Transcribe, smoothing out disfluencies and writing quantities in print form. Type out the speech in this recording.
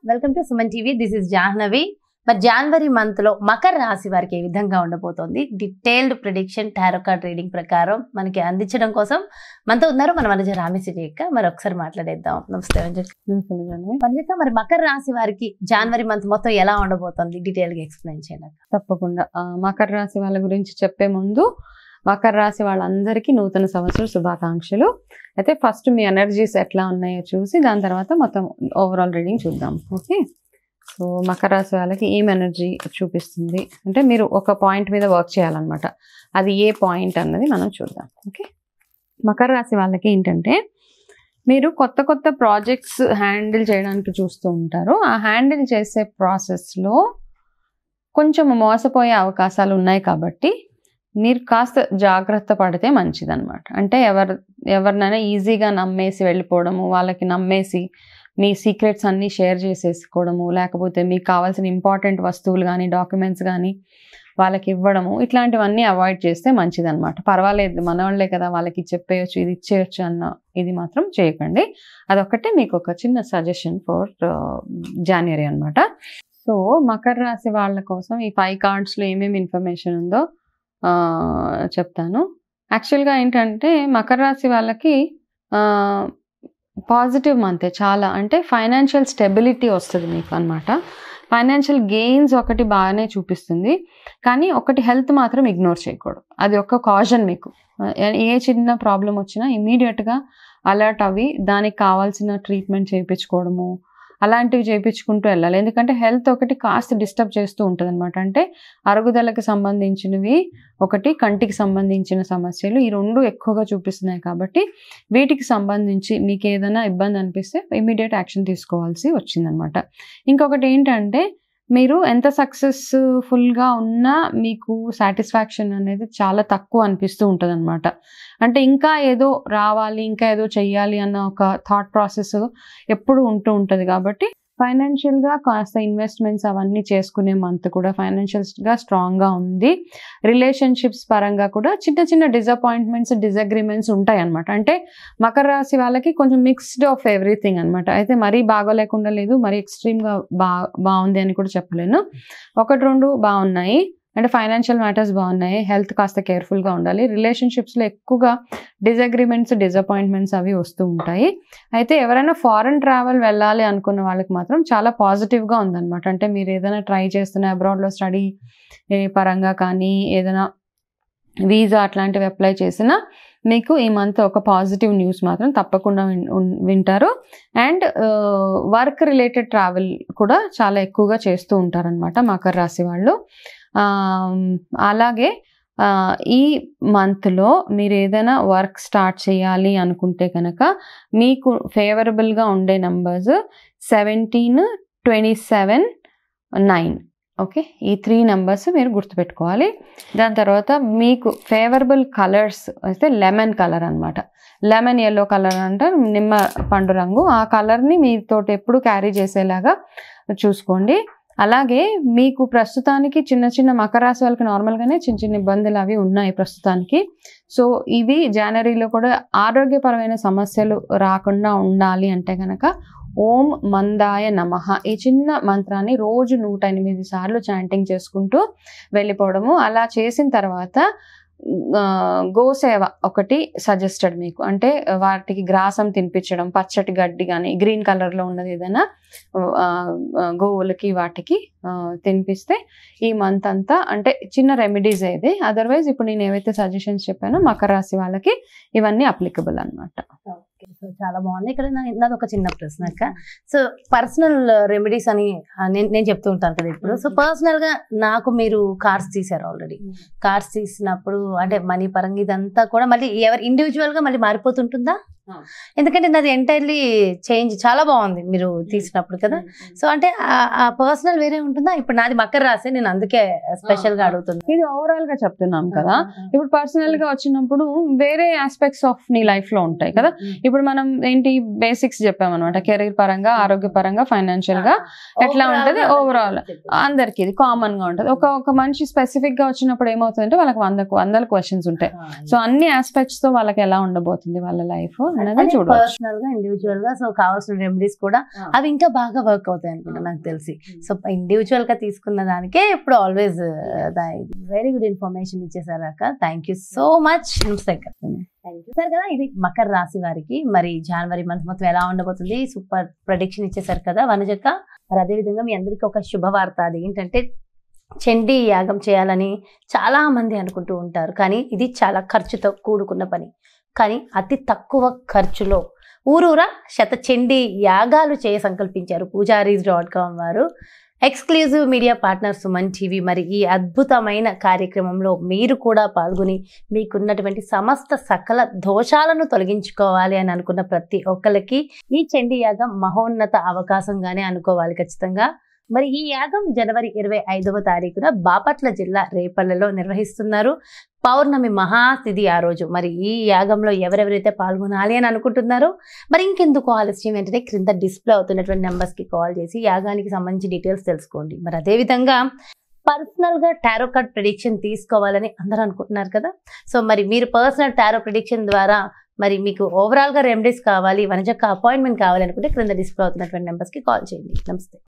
Welcome to Suman TV. This is Jahnavi. మరి జనవరి month లో మకర రాశి వారికి ఏ విధంగా ఉండబోతోంది, detailed prediction tarot card reading ప్రకారం మనకి అందించడం కోసం మనతో ఉన్నారు మన మనజ రామేశ్వరి. మరి ఒకసారి మాట్లాడేద్దాం. నమస్తే పంజక్క. మరి మకర రాశి వారికి జనవరి మంత్ మొత్తం ఎలా ఉండబోతోంది, డీటెయిల్ గా ఎక్స్ప్లెయిన్ చేయండి. తప్పకుండా. మకర రాశి వాళ్ళ గురించి చెప్పే ముందు మకర రాశి వాళ్ళందరికీ నూతన సంవత్సర శుభాకాంక్షలు. అయితే ఫస్ట్ మీ ఎనర్జీస్ ఎట్లా ఉన్నాయో చూసి దాని తర్వాత మొత్తం ఓవరాల్ రీడింగ్ చూద్దాం. ఓకే, సో మకర రాశి వాళ్ళకి ఏం ఎనర్జీ చూపిస్తుంది అంటే మీరు ఒక పాయింట్ మీద వర్క్ చేయాలన్నమాట. అది ఏ పాయింట్ అన్నది మనం చూద్దాం. ఓకే, మకర రాశి వాళ్ళకి ఏంటంటే మీరు కొత్త కొత్త ప్రాజెక్ట్స్ హ్యాండిల్ చేయడానికి చూస్తూ ఉంటారు. ఆ హ్యాండిల్ చేసే ప్రాసెస్లో కొంచెం మోసపోయే అవకాశాలు ఉన్నాయి కాబట్టి మీరు కాస్త జాగ్రత్త పడితే మంచిదన్నమాట. అంటే ఎవరినైనా ఈజీగా నమ్మేసి వెళ్ళిపోవడము, వాళ్ళకి నమ్మేసి మీ సీక్రెట్స్ అన్నీ షేర్ చేసేసుకోవడము, లేకపోతే మీకు కావాల్సిన ఇంపార్టెంట్ వస్తువులు కానీ డాక్యుమెంట్స్ కానీ వాళ్ళకి ఇవ్వడము, ఇట్లాంటివన్నీ అవాయిడ్ చేస్తే మంచిదన్నమాట. పర్వాలేదు మన వాళ్ళే కదా, వాళ్ళకి చెప్పేయచ్చు, ఇది ఇచ్చేయచ్చు అన్న ఇది మాత్రం చేయకండి. అదొక్కటే మీకు ఒక చిన్న సజెషన్ ఫర్ జనవరి అనమాట. సో మకర రాశి వాళ్ళ కోసం ఈ 5 కార్డ్స్లో ఏమేమి ఇన్ఫర్మేషన్ ఉందో చెప్తాను. యాక్చువల్గా ఏంటంటే మకర రాశి వాళ్ళకి పాజిటివ్ మంతే చాలా. అంటే ఫైనాన్షియల్ స్టెబిలిటీ వస్తుంది మీకు అనమాట. ఫైనాన్షియల్ గెయిన్స్ ఒకటి బాగానే చూపిస్తుంది, కానీ ఒకటి హెల్త్ మాత్రం ఇగ్నోర్ చేయకూడదు. అది ఒక కాషన్ మీకు. ఏ చిన్న ప్రాబ్లం వచ్చినా ఇమీడియట్గా అలర్ట్ అవి దానికి కావాల్సిన ట్రీట్మెంట్ చేయించుకోవడము అలాంటివి చేయించుకుంటూ వెళ్ళాలి. ఎందుకంటే హెల్త్ ఒకటి కాస్త డిస్టర్బ్ చేస్తూ ఉంటుంది అనమాట. అంటే అరుగుదలకు సంబంధించినవి ఒకటి, కంటికి సంబంధించిన సమస్యలు, ఈ రెండు ఎక్కువగా చూపిస్తున్నాయి. కాబట్టి వీటికి సంబంధించి మీకు ఏదైనా ఇబ్బంది అనిపిస్తే ఇమీడియట్ యాక్షన్ తీసుకోవాల్సి వచ్చిందనమాట. ఇంకొకటి ఏంటంటే మీరు ఎంత సక్సెస్ఫుల్గా ఉన్నా మీకు సాటిస్ఫాక్షన్ అనేది చాలా తక్కువ అనిపిస్తూ ఉంటుంది అనమాట. అంటే ఇంకా ఏదో రావాలి, ఇంకా ఏదో చెయ్యాలి అన్న ఒక థాట్ ప్రాసెస్ ఎప్పుడు ఉంటూ ఉంటుంది. కాబట్టి ఫైనాన్షియల్గా కాస్త ఇన్వెస్ట్మెంట్స్ అవన్నీ చేసుకునే మంత్ కూడా ఫైనాన్షియల్గా స్ట్రాంగ్గా ఉంది. రిలేషన్షిప్స్ పరంగా కూడా చిన్న చిన్న డిసప్పాయింట్మెంట్స్, డిసగ్రిమెంట్స్ ఉంటాయి అనమాట. అంటే మకర రాశి వాళ్ళకి కొంచెం మిక్స్డ్ ఆఫ్ ఎవ్రీథింగ్ అనమాట. అయితే మరీ బాగోలేకుండా లేదు, మరీ ఎక్స్ట్రీమ్గా బాగుంది అని కూడా చెప్పలేను. 1-2 బాగున్నాయి. అంటే ఫైనాన్షియల్ మ్యాటర్స్ బాగున్నాయి, హెల్త్ కాస్త కేర్ఫుల్గా ఉండాలి. రిలేషన్షిప్స్లో ఎక్కువగా డిసగ్రిమెంట్స్, డిసప్పాయింట్మెంట్స్ అవి వస్తూ ఉంటాయి. అయితే ఎవరైనా ఫారెన్ ట్రావెల్ వెళ్ళాలి అనుకున్న వాళ్ళకి మాత్రం చాలా పాజిటివ్గా ఉందన్నమాట. అంటే మీరు ఏదైనా ట్రై చేస్తున్న అబ్రాడ్లో స్టడీ పరంగా కానీ ఏదైనా వీసా అట్లాంటివి అప్లై చేసినా మీకు ఈ మంత్ ఒక పాజిటివ్ న్యూస్ మాత్రం తప్పకుండా వింటారు. అండ్ వర్క్ రిలేటెడ్ ట్రావెల్ కూడా చాలా ఎక్కువగా చేస్తూ ఉంటారనమాట మకర రాశి వాళ్ళు. అలాగే ఈ మంత్లో మీరు ఏదైనా వర్క్ స్టార్ట్ చేయాలి అనుకుంటే కనుక మీకు ఫేవరబుల్గా ఉండే నంబర్స్ 17, 27, 9. ఓకే, ఈ 3 నెంబర్స్ మీరు గుర్తుపెట్టుకోవాలి. దాని తర్వాత మీకు ఫేవరబుల్ కలర్స్ అయితే లెమన్ కలర్ అనమాట. లెమన్ ఎల్లో కలర్ అంటారు, నిమ్మ పండు రంగు. ఆ కలర్ని మీతో ఎప్పుడు క్యారీ చేసేలాగా చూసుకోండి. అలాగే మీకు ప్రస్తుతానికి చిన్న చిన్న మకర రాశి వాళ్ళకి నార్మల్గానే చిన్న చిన్న ఇబ్బందులు అవి ఉన్నాయి ప్రస్తుతానికి. సో ఇవి జనవరిలో కూడా ఆరోగ్యపరమైన సమస్యలు రాకుండా ఉండాలి అంటే కనుక ఓం మందాయ నమః ఈ చిన్న మంత్రాన్ని రోజు 108 సార్లు చాంటింగ్ చేసుకుంటూ వెళ్ళిపోవడము. అలా చేసిన తర్వాత గోసేవ ఒకటి సజెస్టెడ్ మీకు. అంటే వాటికి గ్రాసం తినిపించడం, పచ్చటి గడ్డి కానీ గ్రీన్ కలర్లో ఉన్నది ఏదైనా గోవులకి వాటికి తినిపిస్తే ఈ మంత్ అంతా అంటే చిన్న రెమెడీస్ అయితే. అదర్వైజ్ ఇప్పుడు నేను ఏవైతే సజెషన్స్ చెప్పానో మకర రాశి వాళ్ళకి ఇవన్నీ అప్లికబుల్ అనమాట. సో చాలా బాగుంది. ఇక్కడ నాది ఒక చిన్న ప్రశ్న అక్క. సో పర్సనల్ రెమెడీస్ అని నేను చెప్తూ ఉంటాను కదా ఇప్పుడు. సో పర్సనల్ గా నాకు మీరు కార్డ్స్ తీసారు ఆల్రెడీ. కార్డ్స్ తీసినప్పుడు అంటే మనీ పరంగా ఇదంతా కూడా మళ్ళీ ఎవరు ఇండివిజువల్ గా మళ్ళీ మారిపోతుంటుందా? ఎందుకంటే నాది ఎంటైర్లీ చేంజ్ చాలా బాగుంది మీరు తీసినప్పుడు కదా. సో అంటే ఆ పర్సనల్ వేరే ఉంటుందా? ఇప్పుడు నాది మకర రాశి, నేను అందుకే స్పెషల్ గా అడుగుతున్నాను. ఇది ఓవరాల్ గా చెప్తున్నాం కదా. ఇప్పుడు పర్సనల్ గా వచ్చినప్పుడు వేరే ఆస్పెక్ట్స్ ఆఫ్ నీ లైఫ్ లో ఉంటాయి కదా. ఇప్పుడు మనం ఏంటి బేసిక్స్ చెప్పామన్నమాట. కెరీర్ పరంగా, ఆరోగ్య పరంగా, ఫైనాన్షియల్ గా ఎట్లా ఉంటది ఓవరాల్ అందరికి ఇది కామన్ గా ఉంటది. ఒక మనిషి స్పెసిఫిక్ గా వచ్చినప్పుడు ఏమవుతుందంటే వాళ్ళకి వందల క్వశ్చన్స్ ఉంటాయి. సో అన్ని ఆస్పెక్ట్స్ తో వాళ్ళకి ఎలా ఉండబోతుంది వాళ్ళ లైఫ్ అన్నది చూడవచ్చు. పర్సనల్ గా ఇండివిజువల్ గా సో కావాల్సిన రెమెడీస్ కూడా అవి ఇంకా బాగా వర్క్ అవుతాయి అనుకుంటా నాకు తెలిసి. సో ఇండివిజువల్ గా తీసుకున్న దానికే ఇప్పుడు ఆల్వేస్ వెరీ గుడ్ ఇన్ఫర్మేషన్ ఇచ్చేసారు అక్క. Thank you so much. నమస్తే అక్క. సార్ కదా ఇది మకర రాశి వారికి మరి జనవరి మంత్ మొత్తం ఎలా ఉండబోతుంది సూపర్ ప్రొడిక్షన్ ఇచ్చేసారు కదా వనజక్క. మరి అదేవిధంగా మీ అందరికీ ఒక శుభవార్త, అది ఏంటంటే చండీ యాగం చేయాలని చాలా మంది అనుకుంటూ ఉంటారు, కానీ ఇది చాలా ఖర్చుతో కూడుకున్న పని. కానీ అతి తక్కువ ఖర్చులో ఊరూరా చండీ యాగాలు సంకల్పించారు పూజారీస్.com వారు. Exclusive media partner Suman TV. మరి ఈ అద్భుతమైన కార్యక్రమంలో మీరు కూడా పాల్గొని మీకున్నటువంటి సమస్త సకల దోషాలను తొలగించుకోవాలి అని అనుకున్న ప్రతి ఒక్కరికి ఈ చండీ యాగం మహోన్నత అవకాశంగానే అనుకోవాలి ఖచ్చితంగా. మరి ఈ యాగం జనవరి 25వ తారీఖున బాపట్ల జిల్లా రేపల్లెలో నిర్వహిస్తున్నారు. పౌర్ణమి మహాతిథి ఆ రోజు. మరి ఈ యాగంలో ఎవరెవరైతే పాల్గొనాలి అని అనుకుంటున్నారో మరి ఇంకెందుకు ఆలస్యం, ఏంటంటే క్రింద డిస్ప్లే అవుతున్నటువంటి నెంబర్స్కి కాల్ చేసి యాగానికి సంబంధించి డీటెయిల్స్ తెలుసుకోండి. మరి అదేవిధంగా పర్సనల్ గా టారో కార్డ్ ప్రెడిక్షన్ తీసుకోవాలని అందరూ అనుకుంటున్నారు కదా. సో మరి మీరు పర్సనల్ టారో ప్రెడిక్షన్ ద్వారా మరి మీకు ఓవరాల్ గా రెమెడీస్ కావాలి, వనజక్క అపాయింట్మెంట్ కావాలి అనుకుంటే క్రింద డిస్ప్లే అవుతున్నటువంటి నెంబర్స్కి కాల్ చేయండి. నమస్తే.